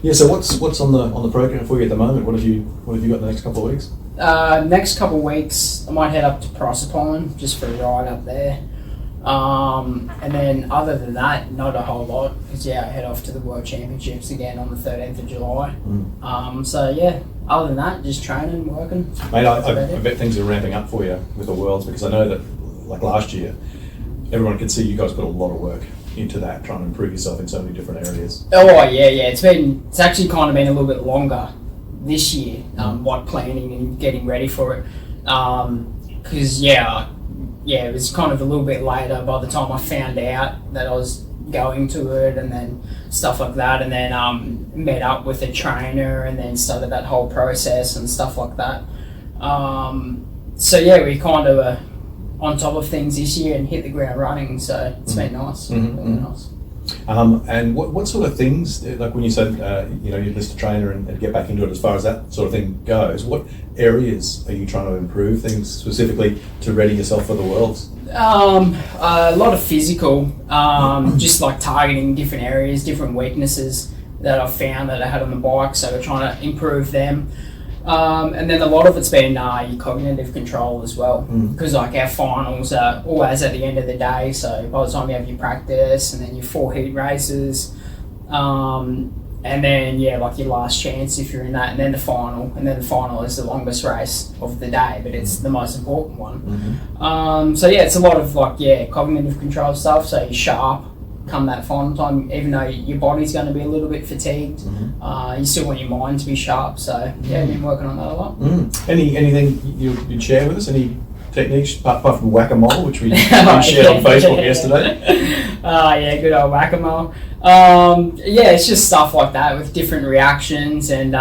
Yeah, so what's on the program for you at the moment? What have you got in the next couple of weeks? Next couple of weeks, I might head up to Proserpine just for a ride up there. And then other than that, not a whole lot, because I head off to the World Championships again on the 13th of July. So yeah, other than that, just training, working. Mate, I bet things are ramping up for you with the Worlds, because I know that, like last year, everyone could see you guys put a lot of work into that, trying to improve yourself in so many different areas. Oh yeah, it's actually kind of been a little bit longer this year, like planning and getting ready for it, because it was kind of a little bit later by the time I found out that I was going to it, and then stuff like that, and then met up with a trainer and then started that whole process and stuff like that. So yeah, we kind of were on top of things this year and hit the ground running, so it's been nice. Really nice. And what sort of things, like when you said you list a trainer and get back into it, as far as that sort of thing goes, what areas are you trying to improve things specifically to ready yourself for the Worlds? A lot of physical, just like targeting different areas, different weaknesses that I've found that I had on the bike, so we're trying to improve them. And then a lot of it's been your cognitive control as well, because like our finals are always at the end of the day, so by the time you have your practice and then your 4 heat races, and then like your last chance if you're in that, and then the final is the longest race of the day, but it's the most important one. So it's a lot of cognitive control stuff, so you're sharp come that final time, even though your body's going to be a little bit fatigued, you still want your mind to be sharp. So I've been working on that a lot. Anything you'd share with us? Any techniques apart from whack-a-mole, which we shared on Facebook yesterday? Good old whack-a-mole. It's just stuff like that with different reactions and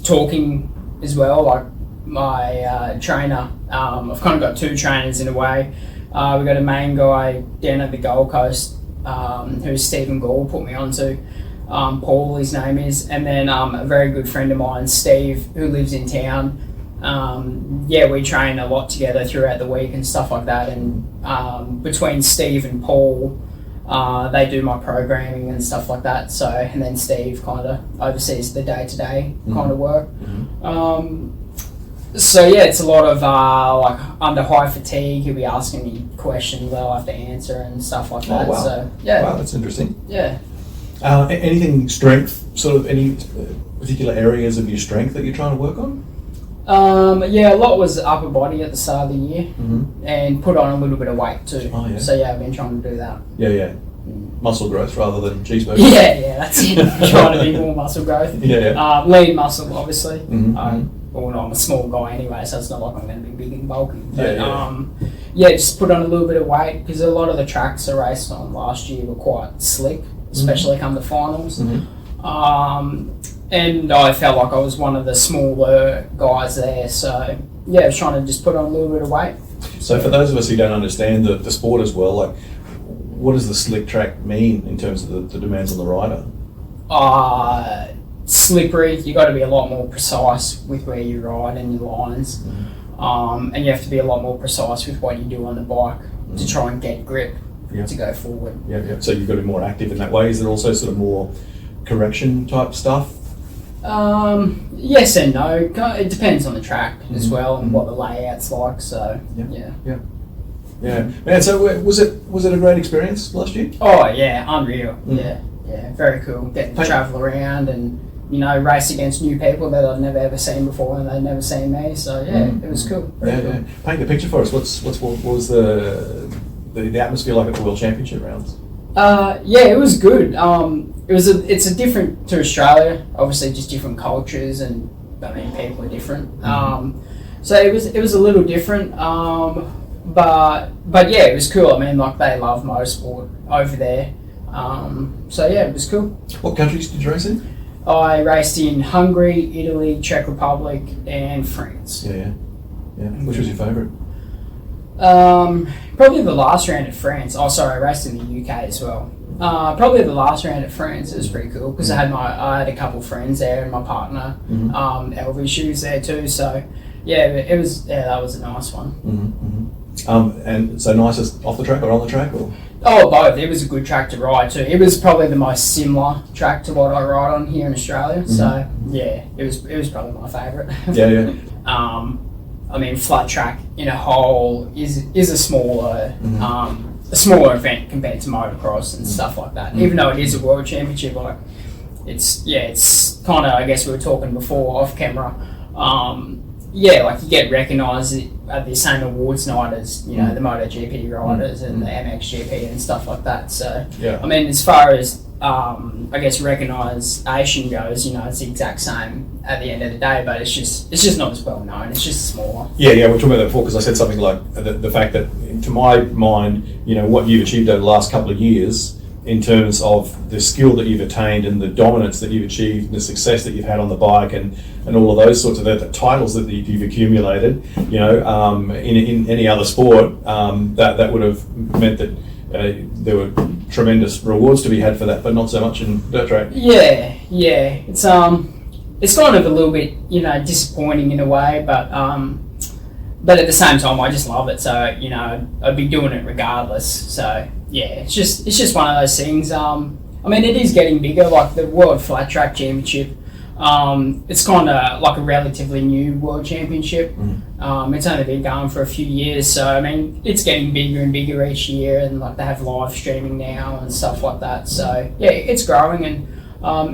talking as well. Like my trainer, I've kind of got 2 trainers in a way. We've got a main guy down at the Gold Coast, who's Stephen Gall put me onto, Paul his name is, and then a very good friend of mine, Steve, who lives in town. We train a lot together throughout the week and stuff like that, and between Steve and Paul, they do my programming and stuff like that, so, and then Steve kind of oversees the day-to-day kind of work. It's a lot of like under high fatigue, he'll be asking me questions that I'll have to answer and stuff like that. Wow. So wow, that's interesting. Yeah. Anything strength, sort of any particular areas of your strength that you're trying to work on? A lot was upper body at the start of the year, and put on a little bit of weight too. Oh, yeah. So I've been trying to do that. Yeah. Muscle growth rather than cheeseburgers. Yeah, that's it. Trying to be more muscle growth. Lean muscle, obviously. I'm a small guy anyway, so it's not like I'm going to be big and bulky. But, just put on a little bit of weight, because a lot of the tracks I raced on last year were quite slick, especially come the finals. And I felt like I was one of the smaller guys there, so I was trying to just put on a little bit of weight. So for those of us who don't understand the sport as well, like, what does the slick track mean in terms of the demands on the rider? Slippery, you got to be a lot more precise with where you ride and your lines, and you have to be a lot more precise with what you do on the bike to try and get grip to go forward. So you've got to be more active in that way. Is there also sort of more correction type stuff? Yes and no. It depends on the track as well and what the layout's like. So Yeah, man. So was it a great experience last year? Oh yeah, unreal. Yeah, very cool. Getting to travel around and race against new people that I've never ever seen before and they'd never seen me. So it was cool. Very cool. Paint the picture for us. What was the atmosphere like at the World Championship rounds? It was good. It's a different to Australia. Obviously, just different cultures and people are different. So it was a little different. But it was cool. I mean, like they love motorsport over there. It was cool. What countries did you race in? I raced in Hungary, Italy, Czech Republic, and France. Yeah. Which was your favourite? Probably the last round at France. Oh, sorry, I raced in the UK as well. Probably the last round at France. It was pretty cool because I had a couple of friends there and my partner, Elvie, she was there too. So that was a nice one. And so nicest off the track or on the track, or? Oh, both. It was a good track to ride too. It was probably the most similar track to what I ride on here in Australia. Mm-hmm. So yeah, it was probably my favourite. Yeah. I mean, flat track in a whole is a smaller a smaller event compared to motocross and stuff like that. Even though it is a world championship, like it's kind of, I guess we were talking before off camera. Like you get recognised at the same awards night as the MotoGP riders and the MXGP and stuff like that. So I mean, as far as I guess recognition goes, it's the exact same at the end of the day, but it's just not as well known. It's just smaller. Yeah, we were talking about that before because I said something like the fact that, to my mind, what you've achieved over the last couple of years in terms of the skill that you've attained and the dominance that you've achieved, the success that you've had on the bike, and all of those sorts of the titles that you've accumulated, in any other sport, that would have meant that there were tremendous rewards to be had for that, but not so much in dirt track. Yeah. It's kind of a little bit, disappointing in a way, but at the same time, I just love it. So, I'd be doing it regardless. So, yeah, it's just one of those things. I mean, it is getting bigger, like the World Flat Track Championship. It's kind of like a relatively new World Championship. It's only been going for a few years, so I mean, it's getting bigger and bigger each year, and like they have live streaming now and stuff like that. So yeah, it's growing, and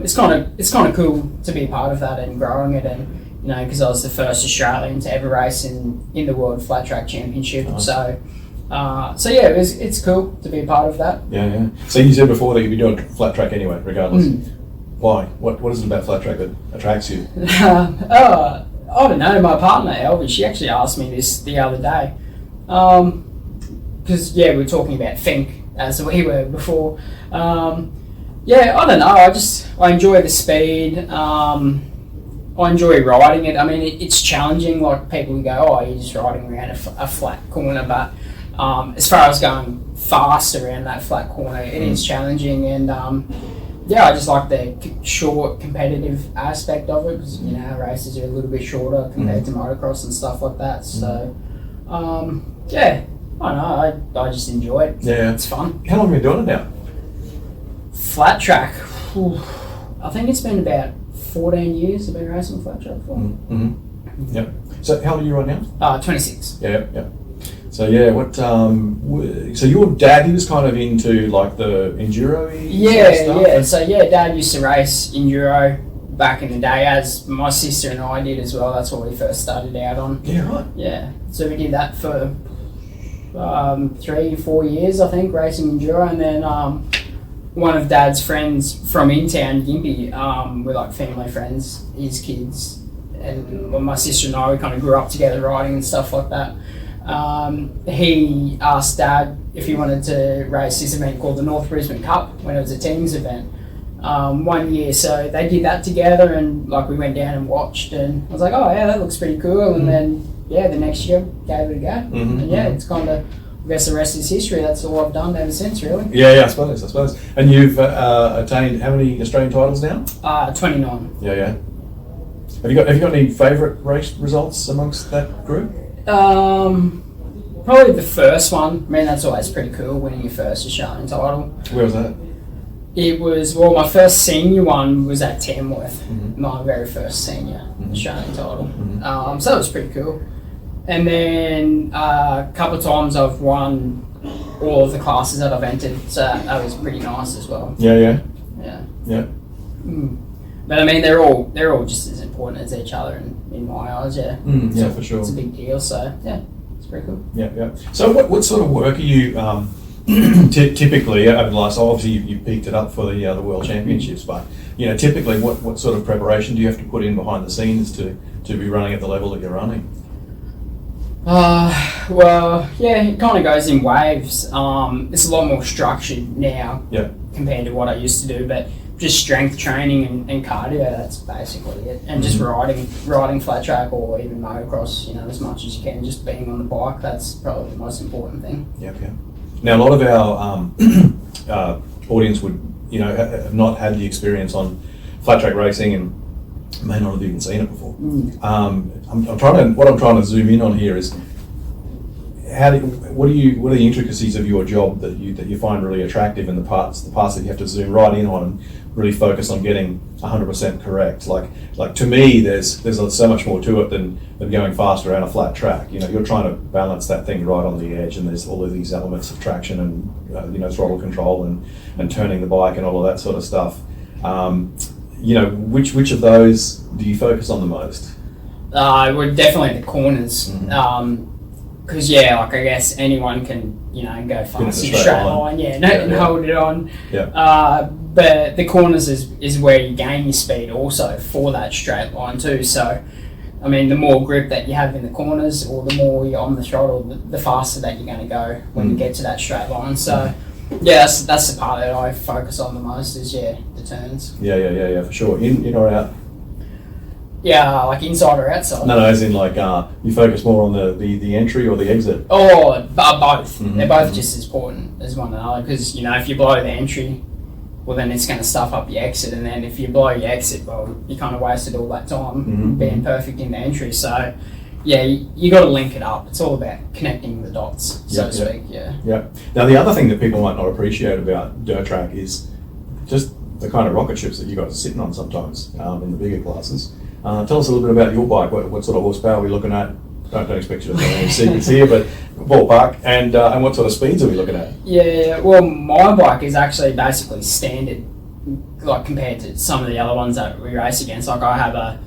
it's kind of cool to be a part of that and growing it, and because I was the first Australian to ever race in the World Flat Track Championship. Nice. So yeah, it's cool to be a part of that. Yeah. So you said before that you'd be doing flat track anyway, regardless. Why? What is it about flat track that attracts you? I don't know. My partner Elvis, she actually asked me this the other day, because we were talking about Fink as we were before. I don't know. I enjoy the speed. I enjoy riding it. I mean, it's challenging. Like people go, "Oh, you're just riding around a flat corner," but as far as going fast around that flat corner, it is challenging, and I just like the short competitive aspect of it, because races are a little bit shorter compared to motocross and stuff like that. So I don't know. I just enjoy it. Yeah, it's fun. How long have you been doing it now? Flat track. I think it's been about 14 years I've been racing flat track for. Yep. So how old are you right now? 26. Yeah. So what? So your dad, he was kind of into like the enduro-y stuff? So Dad used to race enduro back in the day, as my sister and I did as well. That's what we first started out on. Yeah, right. Yeah. So we did that for 3-4 years, I think, racing enduro, and then one of Dad's friends from in town, Gympie, we're like family friends, his kids, and my sister and I, we kind of grew up together riding and stuff like that. He asked Dad if he wanted to race this event called the North Brisbane Cup when it was a teams event one year. So they did that together, and like we went down and watched, and I was like, oh yeah, that looks pretty cool. And then the next year gave it a go, and it's kind of, I guess the rest is history. That's all I've done ever since, really. Yeah, I suppose. And you've attained how many Australian titles now? 29. Yeah. Have you got any favourite race results amongst that group? Probably the first one. I mean, that's always pretty cool, winning your first Australian title. Where was that? It was, my first senior one was at Tamworth, my very first senior Australian title. So that was pretty cool. And then a couple of times I've won all of the classes that I've entered, so that was pretty nice as well. Yeah. But I mean, they're all just as important as each other in my eyes. Yeah. Yeah, for sure. It's a big deal. So yeah, it's pretty cool. Yeah. So what sort of work are you typically over the last? Obviously, you picked it up for the World Championships, but typically what sort of preparation do you have to put in behind the scenes to be running at the level that you're running? It kind of goes in waves. It's a lot more structured now compared to what I used to do, but just strength training and cardio, that's basically it. And just riding flat track or even motocross, as much as you can, just being on the bike, that's probably the most important thing. Yep. Now, a lot of our audience would, have not had the experience on flat track racing and may not have even seen it before. What I'm trying to zoom in on here is what are the intricacies of your job that you find really attractive, and the parts that you have to zoom right in on and really focus on getting 100% correct? Like to me, there's so much more to it than going faster around a flat track. You're trying to balance that thing right on the edge, and there's all of these elements of traction and throttle control and turning the bike and all of that sort of stuff. Which of those do you focus on the most? We're definitely the corners. Because I guess anyone can go fast in a straight line, and hold it on. But the corners is where you gain your speed also for that straight line too. So I mean, the more grip that you have in the corners, or the more you're on the throttle, the faster that you're going to go when you get to that straight line. So that's the part that I focus on the most is the turns. Yeah, for sure. In or out? Yeah, like inside or outside? No, as in you focus more on the entry or the exit? Oh, both. They're both just as important as one another, because, if you blow the entry, well, then it's going to stuff up your exit, and then if you blow your exit, well, you kind of wasted all that time being perfect in the entry. So, you got to link it up. It's all about connecting the dots, so to speak, Yeah. Now, the other thing that people might not appreciate about dirt track is just the kind of rocket ships that you guys are sitting on sometimes in the bigger classes. Tell us a little bit about your bike. What sort of horsepower are we looking at? Don't expect you to tell any secrets here, but ballpark. And what sort of speeds are we looking at? Yeah, well, my bike is actually basically standard, like compared to some of the other ones that we race against. Like I have a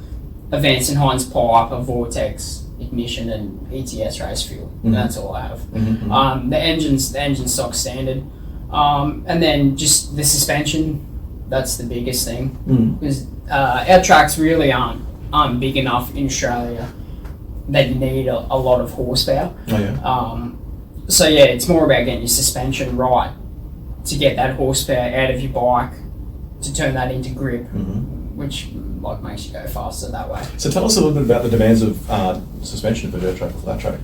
Vance and Hines pipe, a Vortex ignition, and ETS race fuel. And that's all I have. The engine's stock standard, and then just the suspension. That's the biggest thing, because our tracks really aren't big enough in Australia that you need a lot of horsepower. So it's more about getting your suspension right to get that horsepower out of your bike to turn that into grip, which makes you go faster that way. So tell us a little bit about the demands of suspension for dirt track or flat track.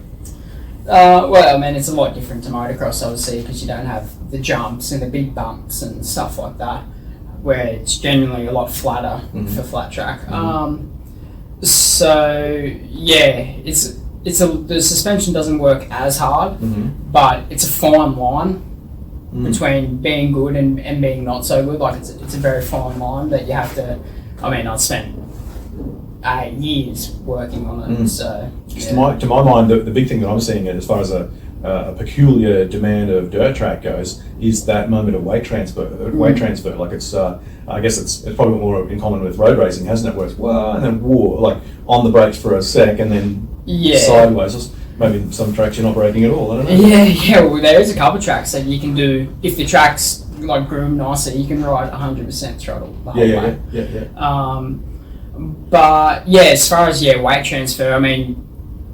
Well, I mean, it's a lot different to motocross, obviously, because you don't have the jumps and the big bumps and stuff like that, where it's generally a lot flatter for flat track. The suspension doesn't work as hard, but it's a fine line between being good and being not so good. Like it's a very fine line that you have to. I mean, I've spent 8 years working on it. So to my mind, the big thing that I'm seeing as far as a peculiar demand of dirt track goes is that moment of weight transfer. Like it's, I guess it's probably more in common with road racing, hasn't it? Where it's and then like on the brakes for a sec and then sideways. Maybe some tracks you're not braking at all. I don't know. Well, there is a couple of tracks that you can do if the track's like groomed nicely. You can ride 100% throttle the whole way. But as far as weight transfer, I mean,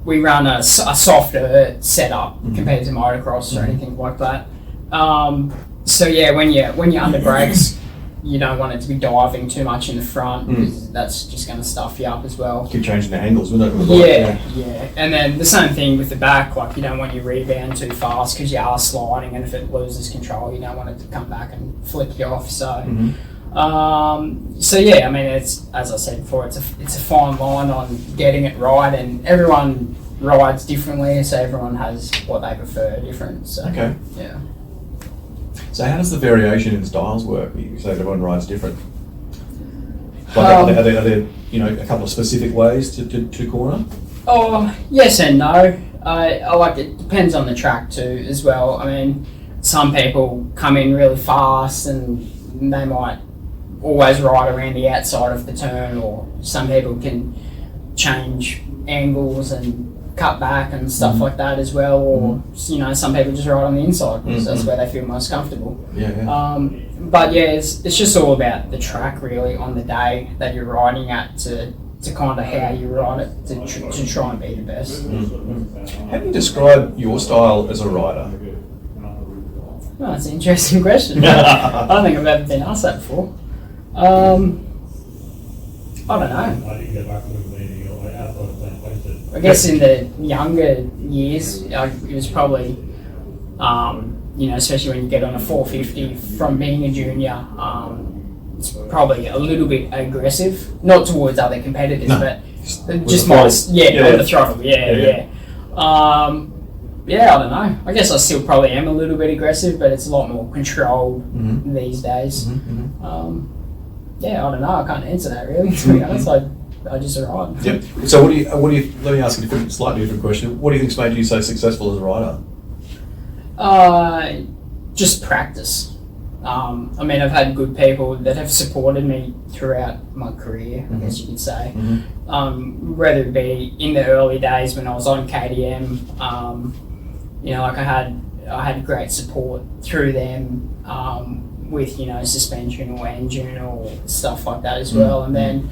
we run a softer setup compared to motocross or anything like that. When you're under brakes, you don't want it to be diving too much in the front, because that's just going to stuff you up as well. Keep changing the angles, wouldn't it? And then the same thing with the back, like you don't want your rebound too fast because you are sliding, and if it loses control, you don't want it to come back and flick you off. So, I mean, it's, as I said before, it's a fine line on getting it right, and everyone rides differently, so everyone has what they prefer different. So, So how does the variation in styles work? You say everyone rides different. Are there a couple of specific ways to corner? Oh, yes and no. It depends on the track too as well. I mean, some people come in really fast and they might always ride around the outside of the turn, or some people can change angles and cut back and stuff like that as well, or some people just ride on the inside because that's where they feel most comfortable. But it's just all about the track really on the day that you're riding at to kind of how you ride it to try and be the best. How do you describe your style as a rider? Well, that's an interesting question. I don't think I've ever been asked that before. I don't know. I guess in the younger years, it was probably, especially when you get on a 450 from being a junior, it's probably a little bit aggressive, not towards other competitors, but just on the throttle, yeah, I don't know. I guess I still probably am a little bit aggressive, but it's a lot more controlled these days. Yeah, I don't know. I can't answer that really. To be honest, I just ride. Yep. So what do you? Let me ask a slightly different question. What do you think's made you so successful as a rider? Just practice. I mean, I've had good people that have supported me throughout my career, I guess you could say. Whether it be in the early days when I was on KTM, you know, like I had great support through them with, you know, suspension or engine or stuff like that as well. And then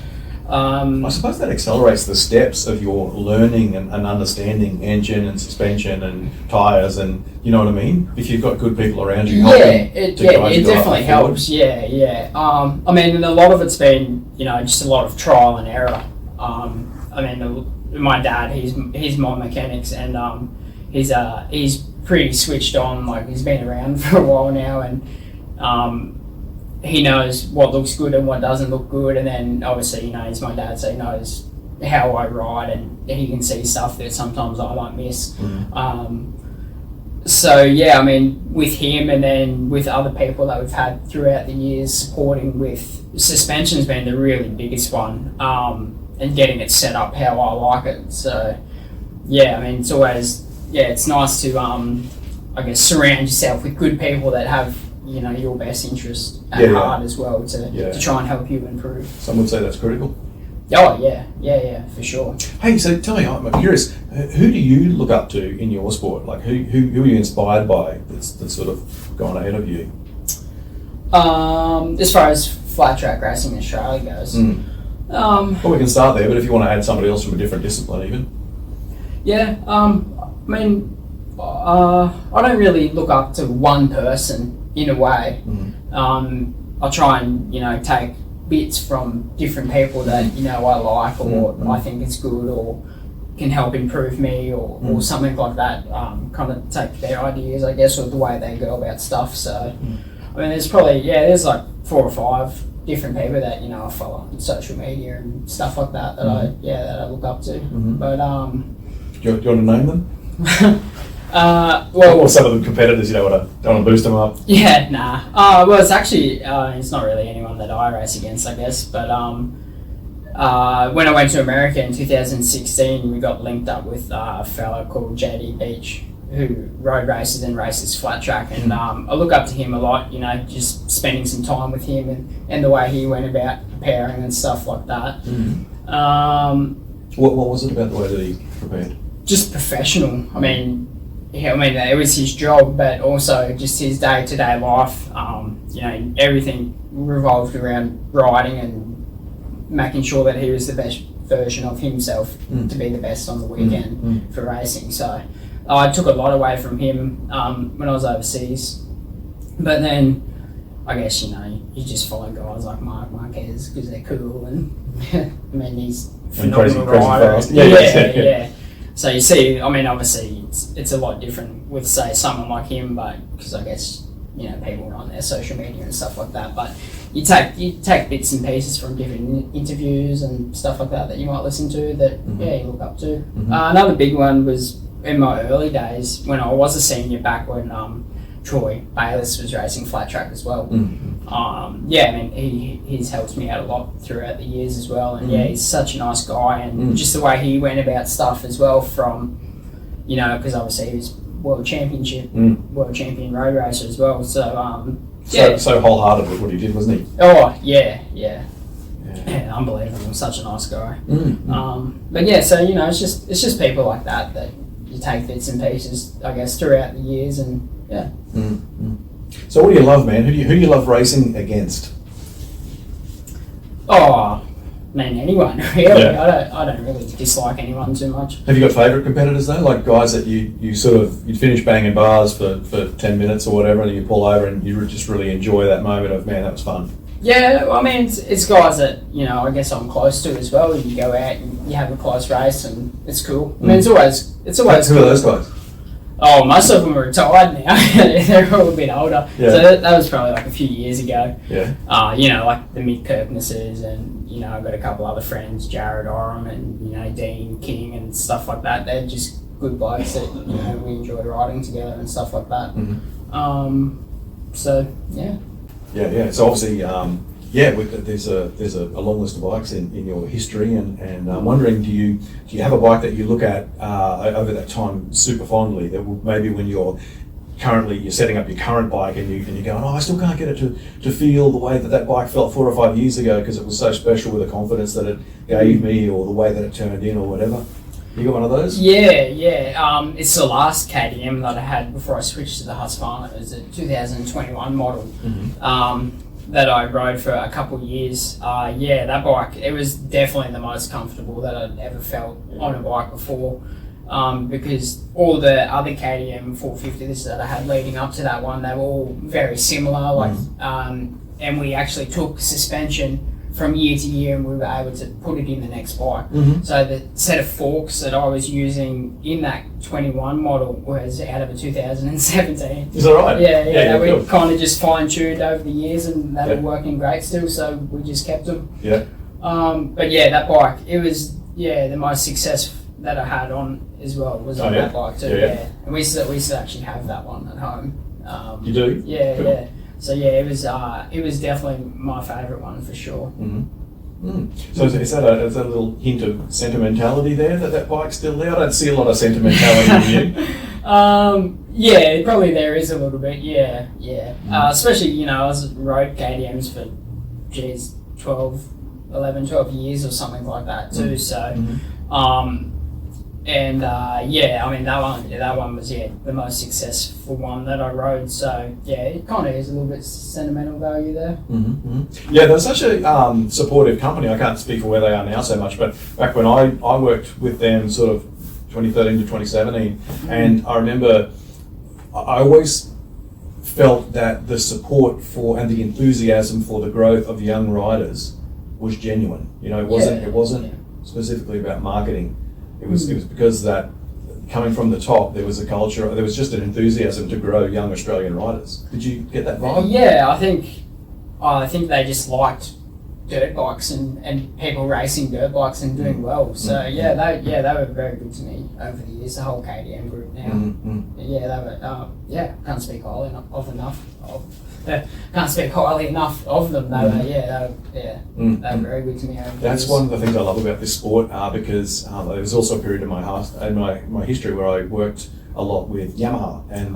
I suppose that accelerates the steps of your learning and understanding engine and suspension and tyres, and you know what I mean? If you've got good people around you helping it definitely helps. Yeah. I mean, and a lot of it's been, you know, just a lot of trial and error. I mean, my dad, he's my mechanics, and he's pretty switched on. Like, he's been around for a while now, and he knows what looks good and what doesn't look good, and then obviously, you know, he's my dad, so he knows how I ride, and he can see stuff that sometimes I might miss. So yeah, I mean, with him and then with other people that we've had throughout the years supporting with suspension's been the really biggest one, and getting it set up how I like it. So yeah, I mean, it's always, it's nice to I guess surround yourself with good people that have, you know, your best interest at heart as well, to try and help you improve. Some would say that's critical. Oh yeah, for sure. Hey, so tell me, I'm curious, who do you look up to in your sport? Like, who are you inspired by that's sort of gone ahead of you? As far as flat track racing in Australia goes, well, we can start there, but if you want to add somebody else from a different discipline even. Yeah, I mean, I don't really look up to one person in a way. I try and, you know, take bits from different people that, you know, I like, or I think it's good, or can help improve me, or something like that. Kind of take their ideas, I guess, or the way they go about stuff. So, I mean, there's probably, there's like 4 or 5 different people that, you know, I follow on social media and stuff like that that I look up to. But do you want to name them? Well, or some of the competitors, you don't want to boost them up. Yeah, nah. Well, it's actually it's not really anyone that I race against, I guess. But when I went to America in 2016, we got linked up with a fella called JD Beach, who road races and races flat track, and I look up to him a lot. You know, just spending some time with him and the way he went about preparing and stuff like that. What was it about the way that he prepared? Just professional. I mean, it was his job, but also just his day-to-day life. You know, everything revolved around riding and making sure that he was the best version of himself to be the best on the weekend for racing. So I took a lot away from him when I was overseas. But then, I guess, you know, you just follow guys like Mark Marquez because they're cool, and I mean, he's phenomenal rider. Fast. Yeah. So you see, I mean, obviously it's a lot different with, say, someone like him, but because I guess, you know, people are on their social media and stuff like that. But you take bits and pieces from different interviews and stuff like that you might listen to that you look up to. Another big one was in my early days when I was a senior, back when Troy Bayliss was racing flat track as well. I mean, he's helped me out a lot throughout the years as well, and he's such a nice guy, and just the way he went about stuff as well, from, you know, because obviously he was world champion road racer as well, so so wholehearted with what he did, wasn't he? Oh yeah, unbelievable. Such a nice guy. But yeah, so, you know, it's just people like that you take bits and pieces, I guess, throughout the years, and So what do you love, man? Who do you love racing against? Oh, I mean, anyone really. I don't really dislike anyone too much. Have you got favourite competitors though, like guys that you finish banging bars for 10 minutes or whatever, and you pull over and you just really enjoy that moment of, man, that was fun? Yeah, I mean, it's guys that, you know, I guess I'm close to as well. You go out and you have a close race, and it's cool. I mean, it's always Who are those guys? Oh, most of them are retired now. They're all a bit older. Yeah. So that was probably like a few years ago. Yeah. You know, like the Mick Kirknesses, and, you know, I've got a couple other friends, Jared Oram and, you know, Dean King and stuff like that. They're just good blokes that we enjoy riding together and stuff like that. So yeah. Yeah. So obviously, there's a long list of bikes in your history, and I'm wondering, do you have a bike that you look at over that time super fondly, that will, maybe when you're setting up your current bike and you're going, I still can't get it to feel the way that bike felt 4 or 5 years ago because it was so special with the confidence that it gave me, or the way that it turned in, or whatever? You got one of those? Yeah. It's the last KTM that I had before I switched to the Husqvarna. It was a 2021 model that I rode for a couple of years. That bike, it was definitely the most comfortable that I'd ever felt on a bike before. Because all the other KTM 450s that I had leading up to that one, they were all very similar. And we actually took suspension from year to year, and we were able to put it in the next bike. So the set of forks that I was using in that 21 model was out of a 2017. Is that right? Yeah, we kind of just fine-tuned over the years, and they were working great still, so we just kept them. But that bike, it was the most success that I had on as well was on that bike too. And we used to actually have that one at home. You do? Yeah, cool. yeah. So it was definitely my favourite one for sure. So is that a little hint of sentimentality there, that bike's still there? I don't see a lot of sentimentality in you. Probably there is a little bit. Especially I was rode KTMs for 12 years or something like that too. So. That one was the most successful one that I rode. So it kind of is a little bit sentimental value there. Yeah, they're such a supportive company. I can't speak for where they are now so much, but back when I worked with them, sort of 2013 to 2017, and I remember I always felt that the support for and the enthusiasm for the growth of young riders was genuine. It wasn't specifically about marketing. It was because that coming from the top, there was a culture, there was just an enthusiasm to grow young Australian riders. Did you get that vibe? Yeah, I think they just liked dirt bikes and people racing dirt bikes and doing well. So they were very good to me over the years. The whole KTM group now. They were. Can't speak highly enough of them. They were very good to me over the That's years. one of the things I love about this sport, because there was also a period in my history where I worked a lot with Yamaha, and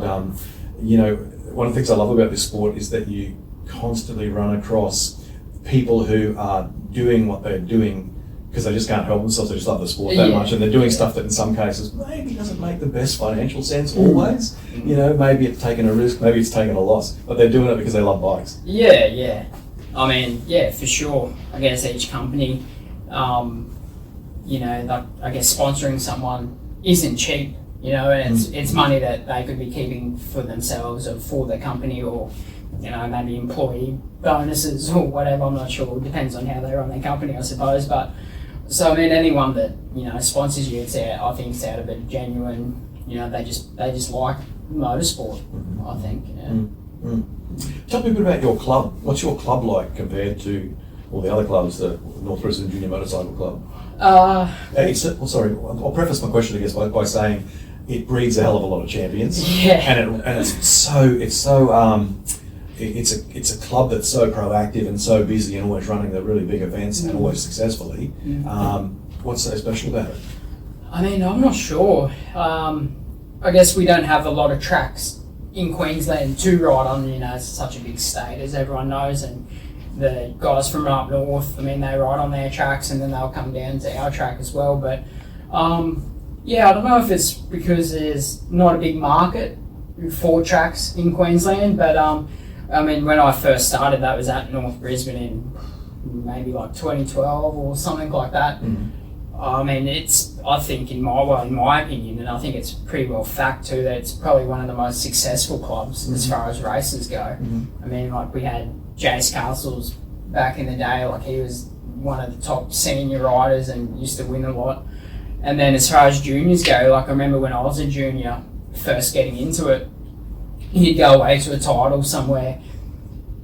one of the things I love about this sport is that you constantly run across people who are doing what they're doing because they just can't help themselves. They just love the sport that much, and they're doing stuff that in some cases maybe doesn't make the best financial sense always. Maybe it's taking a risk, maybe it's taking a loss, but they're doing it because they love bikes. I mean, for sure. I guess each company, I guess sponsoring someone isn't cheap, and it's money that they could be keeping for themselves or for their company, or maybe employee bonuses or whatever. I'm not sure. It depends on how they run their company, I suppose. But so I mean, anyone that sponsors you, I think it's out of a genuine. They just like motorsport. I think. Tell me a bit about your club. What's your club like compared to all the other clubs, the North Brisbane Junior Motorcycle Club? I'll preface my question, I guess, by saying it breeds a hell of a lot of champions. And it's a club that's so proactive and so busy and always running the really big events and always successfully. What's so special about it? I mean, I'm not sure. I guess we don't have a lot of tracks in Queensland to ride on. It's such a big state, as everyone knows, and the guys from up north, I mean, they ride on their tracks and then they'll come down to our track as well. But I don't know if it's because there's not a big market for tracks in Queensland, but I mean, when I first started, that was at North Brisbane in maybe like 2012 or something like that. I mean, I think in my opinion, and I think it's pretty well fact too, that it's probably one of the most successful clubs as far as races go. I mean, like we had Jace Castles back in the day, like he was one of the top senior riders and used to win a lot. And then as far as juniors go, like I remember when I was a junior, first getting into it, you'd go away to a title somewhere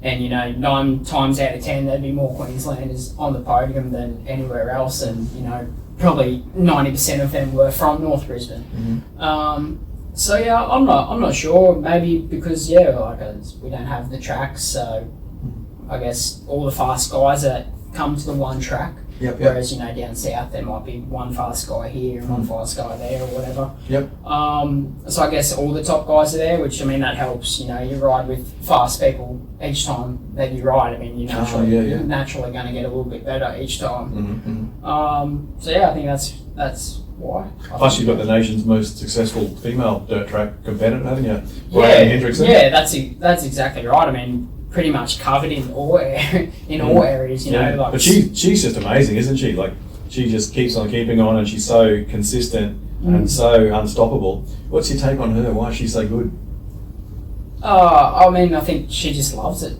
And 9 times out of 10 there'd be more Queenslanders on the podium than anywhere else, and probably 90% of them were from North Brisbane. So yeah, I'm not sure. Maybe because we don't have the tracks, so I guess all the fast guys that come to the one track. Whereas down south there might be one fast guy here and one fast guy there or whatever. So I guess all the top guys are there, which that helps. You ride with fast people each time that you ride. You're naturally going to get a little bit better each time. So yeah, I think that's why. Plus, you've got the nation's most successful female dirt track competitor, haven't you? Yeah, that's exactly right. Pretty much covered in all areas, But she's just amazing, isn't she? Like, she just keeps on keeping on, and she's so consistent and so unstoppable. What's your take on her? Why is she so good? I think she just loves it.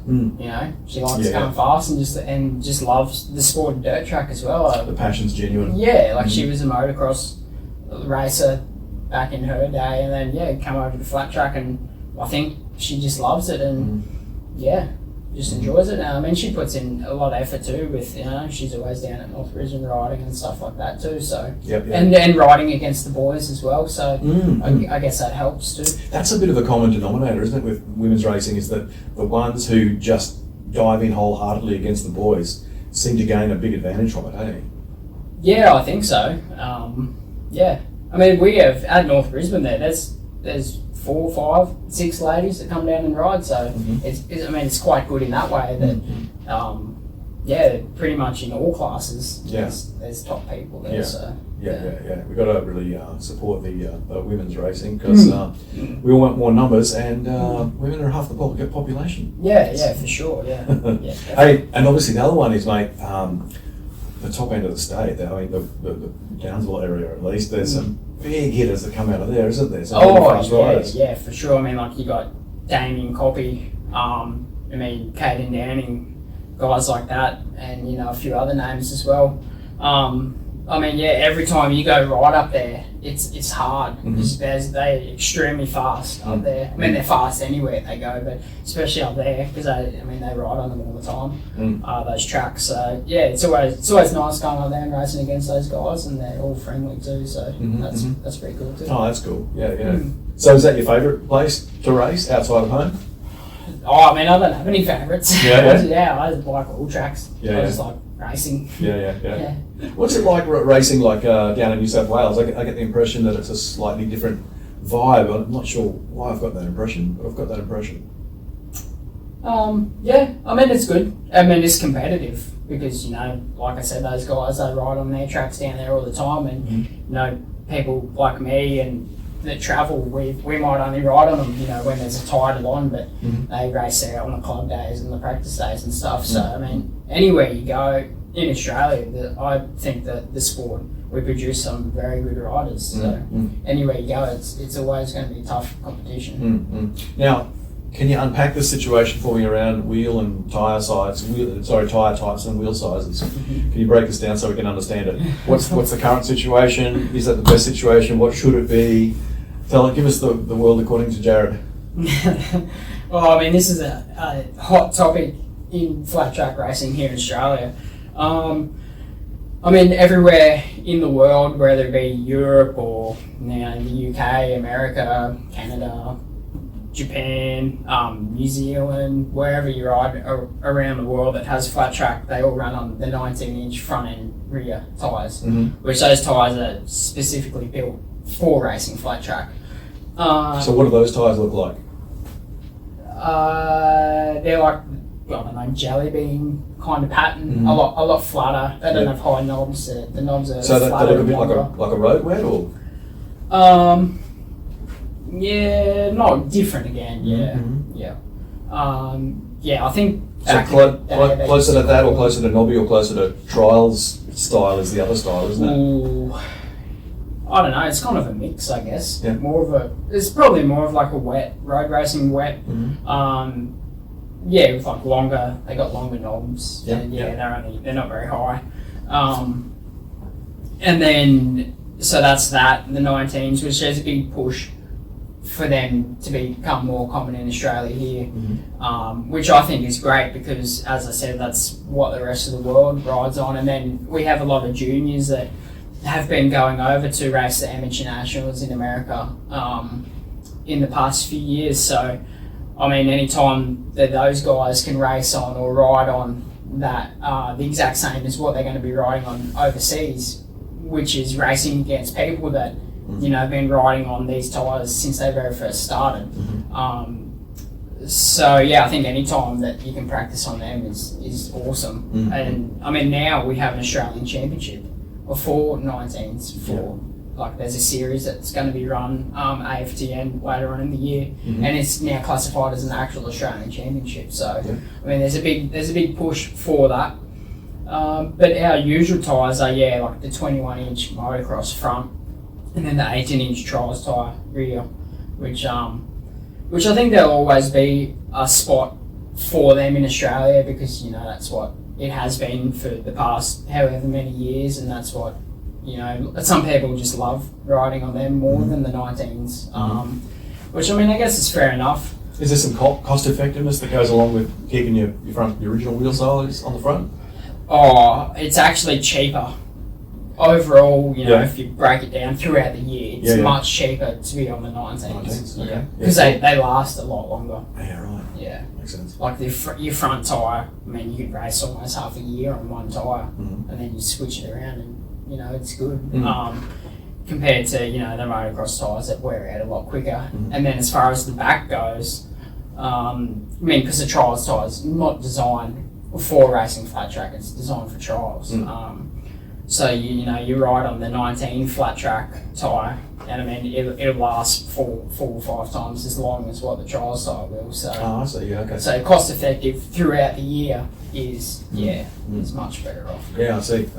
She likes going fast and just loves the sport of dirt track as well. The passion's genuine. Yeah, she was a motocross racer back in her day, and then come over to the flat track, and I think she just loves it and. Just enjoys it. She puts in a lot of effort too with, she's always down at North Brisbane riding and stuff like that too, so. And riding against the boys as well, so I guess that helps too. That's a bit of a common denominator, isn't it, with women's racing, is that the ones who just dive in wholeheartedly against the boys seem to gain a big advantage from it, don't they? Yeah, I think so. We have, at North Brisbane there's 4, 5, 6 ladies that come down and ride, so it's quite good in that way that pretty much in all classes there's top people there. We've got to really support the women's racing, because we all want more numbers, and women are half the population. For sure. Hey, and obviously the other one is, mate, the top end of the state. The Townsville area, at least, there's some big hitters that come out of there, isn't there? For sure. You got Damien Coppy, Caden Downing, guys like that, and a few other names as well. Every time you go right up there, it's hard because they're extremely fast up there. They're fast anywhere they go, but especially up there because they ride on them all the time. Those tracks. So it's always nice going up there and racing against those guys, and they're all friendly too. So that's pretty cool too. Oh, that's cool. So is that your favourite place to race outside of home? I don't have any favourites. I just like all tracks. I just like racing. What's it like racing down in New South Wales? I get the impression that it's a slightly different vibe. I'm not sure why I've got that impression, but I've got that impression. It's good. It's competitive because, like I said, those guys, they ride on their tracks down there all the time, and, people like me and that travel, we might only ride on them, when there's a title on, but they race there on the club days and the practice days and stuff. So, anywhere you go in Australia, I think that the sport, we produce some very good riders. So, anywhere you go, it's always going to be tough competition. Now, can you unpack the situation for me around wheel and tyre types and wheel sizes? Can you break this down so we can understand it? What's the current situation? Is that the best situation? What should it be? Give us the world according to Jared. This is a hot topic in flat track racing here in Australia. Everywhere in the world, whether it be Europe or the UK, America, Canada, Japan, New Zealand, wherever you ride around the world that has flat track, they all run on the 19-inch front and rear tyres, which those tyres are specifically built for racing flat track. So what do those tyres look like? They're like, jelly bean kind of pattern, a lot flatter. They don't have high knobs. The knobs are so flatter. They look a bit like a road wet, or? Not different again. I think. So closer to that, or closer to knobby, or closer to trials style is the other style, isn't it? I don't know. It's kind of a mix, I guess. It's probably more of like a wet road racing wet. With like longer. They got longer knobs. They're not very high. And then so that's that. The 19s, which has a big push for them to become more common in Australia here, which I think is great because, as I said, that's what the rest of the world rides on. And then we have a lot of juniors that have been going over to race the amateur nationals in America in the past few years. So, I mean, anytime that those guys can race on or ride on that, the exact same as what they're going to be riding on overseas, which is racing against people that have been riding on these tyres since they very first started. So yeah, I think any time that you can practice on them is awesome. And I mean, now we have an Australian Championship for 19s for like there's a series that's going to be run AFTN later on in the year, and it's now classified as an actual Australian Championship. So I mean, there's a big push for that. But our usual tyres are like the 21-inch motocross front, and then the 18-inch trials tyre rear, which I think there'll always be a spot for them in Australia because that's what it has been for the past however many years, and that's what some people just love riding on them more than the 19s, which I mean I guess is fair enough. Is there some cost effectiveness that goes along with keeping your original wheel size on the front? Oh, it's actually cheaper. Overall, if you break it down throughout the year, it's much cheaper to be on the 19s. Okay. Because they last a lot longer. Yeah, right. Yeah. Makes sense. Like your front tyre, I mean, you could race almost half a year on one tyre, and then you switch it around and, it's good. Compared to, the motocross tyres that wear out a lot quicker. And then as far as the back goes, I mean, because the trials tyre's not designed for racing flat track, it's designed for trials. So you ride on the 19 flat track tyre, and I mean it'll last 4 or 5 times as long as what the trials tyre will. So I see. Yeah, okay. So cost effective throughout the year is is much better off. Yeah, I see.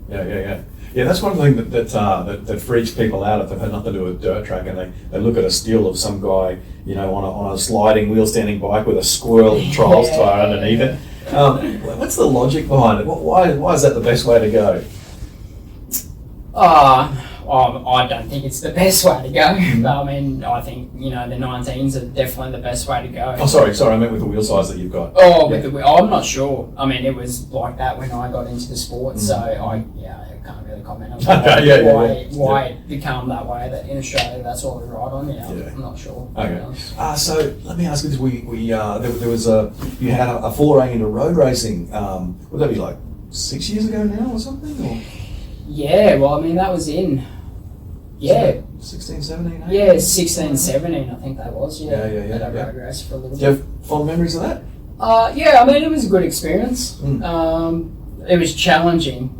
Yeah, that's one thing that freaks people out if they've had nothing to do with a dirt track and they look at a still of some guy on a sliding wheel standing bike with a squirrel trials tyre underneath it. What's the logic behind it? Why is that the best way to go? I don't think it's the best way to go. I mean, I think, the 19s are definitely the best way to go. Oh, sorry, I meant with the wheel size that you've got. With the wheel, I'm not sure. I mean, it was like that when I got into the sport, so I can't really comment on that. Why it became that way, that in Australia that's all we ride on. I'm not sure. Okay. So let me ask you this: there was you had a foray into road racing. Would that be like 6 years ago now or something? Or? Yeah, well, I mean, that was in 16, 17, 18? Yeah, 16, 17, I think that was. Yeah. That I road raced for a little bit. Do you have fond memories of that? Yeah, I mean, it was a good experience. It was challenging.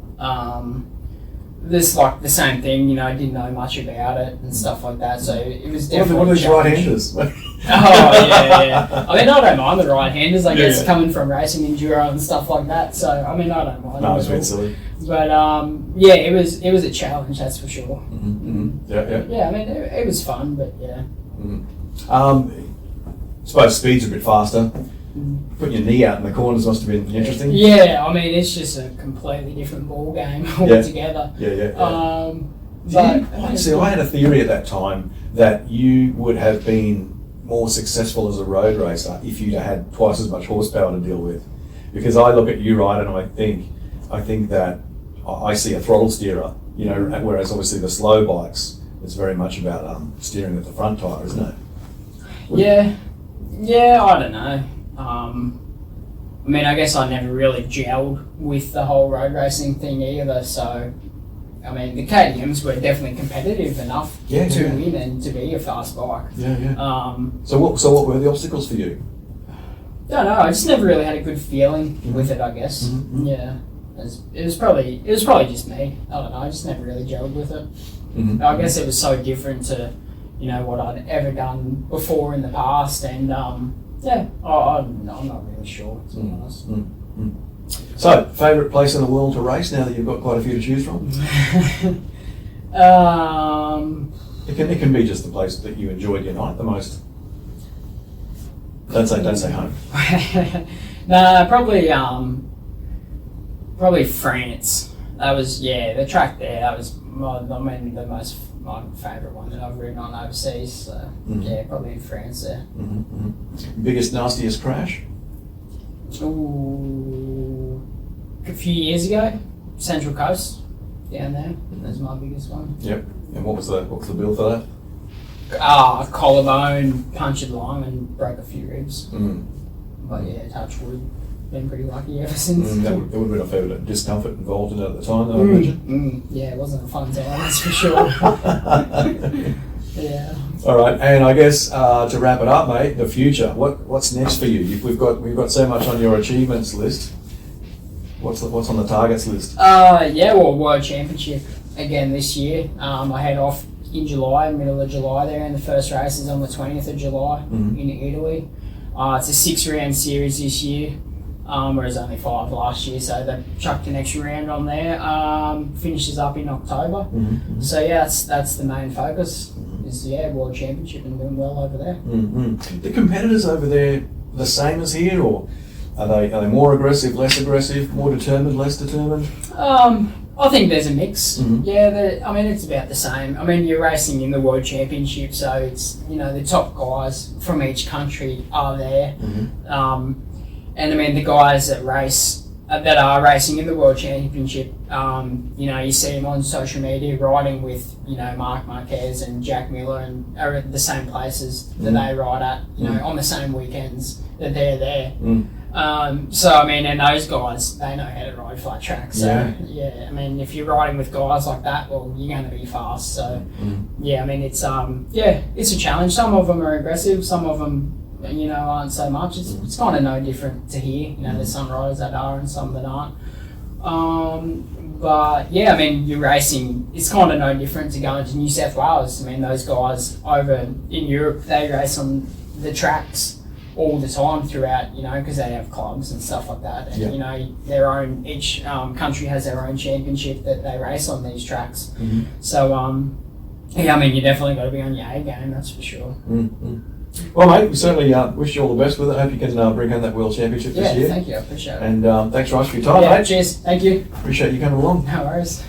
This like the same thing, I didn't know much about it and stuff like that, so it was definitely. What are these right-handers? Yeah. I mean, I don't mind the right-handers. I guess coming from racing enduro and stuff like that. So I mean, I don't mind. No, it's a bit silly. But it was a challenge, that's for sure. Yeah. Yeah, I mean, it was fun, but yeah. I suppose speed's a bit faster. Putting your knee out in the corners must have been interesting. Yeah, I mean, it's just a completely different ball game altogether. Yeah. But I had a theory at that time that you would have been more successful as a road racer if you'd had twice as much horsepower to deal with. Because I look at you, right, and I think that I see a throttle steerer, whereas obviously the slow bikes, it's very much about steering with the front tyre, isn't it? Yeah, I don't know. I mean, I guess I never really gelled with the whole road racing thing either, so I mean, the KTMs were definitely competitive enough to win and to be a fast bike. So what were the obstacles for you? Don't know. I just never really had a good feeling with it, I guess. Yeah, it was probably just me. I don't know. I just never really gelled with it. I guess it was so different to what I'd ever done before in the past, and I'm not really sure, to be honest. So, favourite place in the world to race now that you've got quite a few to choose from? It can be just the place that you enjoyed your night the most. Don't say home. No, probably France. That was the track there. That was the my favourite one that I've ridden on overseas. So yeah, probably in France there. Biggest, nastiest crash? Ooh, a few years ago, Central Coast down there. That was my biggest one. Yep. And what was the bill for that? Collarbone, punctured lung, and broke a few ribs. But yeah, touch wood. Been pretty lucky ever since. There would have been a fair bit of discomfort involved in it at the time, though, I imagine. Yeah, it wasn't a fun time, that's for sure. Yeah. All right, and I guess to wrap it up, mate, the future. What's next for you? We've got so much on your achievements list. What's on the targets list? Yeah, well, World Championship again this year. I head off in July, middle of July there, and the first race is on the 20th of July in Italy. It's a 6-round series this year. Whereas only 5 last year, so they chucked an extra round on there. Finishes up in October. So yeah, that's the main focus. Is World Championship and doing well over there. The competitors over there the same as here, or are they more aggressive, less aggressive, more determined, less determined? I think there's a mix. Yeah, I mean it's about the same. I mean you're racing in the World Championship, so it's the top guys from each country are there. And I mean the guys that are racing in the World Championship, you see them on social media riding with Marc Marquez and Jack Miller, and are at the same places that they ride at, on the same weekends that they're there. So I mean, and those guys, they know how to ride flat tracks. So yeah, I mean, if you're riding with guys like that, well, you're going to be fast. So yeah, I mean, it's it's a challenge. Some of them are aggressive, some of them aren't so much. It's kind of no different to here. There's some riders that are and some that aren't. But yeah, I mean, you're racing. It's kind of no different to going to New South Wales. I mean, those guys over in Europe, they race on the tracks all the time throughout. Because they have clubs and stuff like that. And their own. Each country has their own championship that they race on these tracks. So yeah, I mean, you definitely got to be on your A game. That's for sure. Well, mate, we certainly wish you all the best with it. Hope you can bring home that World Championship this year. Thank you. I appreciate it. And thanks, Ross, for your time, mate. Cheers. Thank you. Appreciate you coming along. No worries.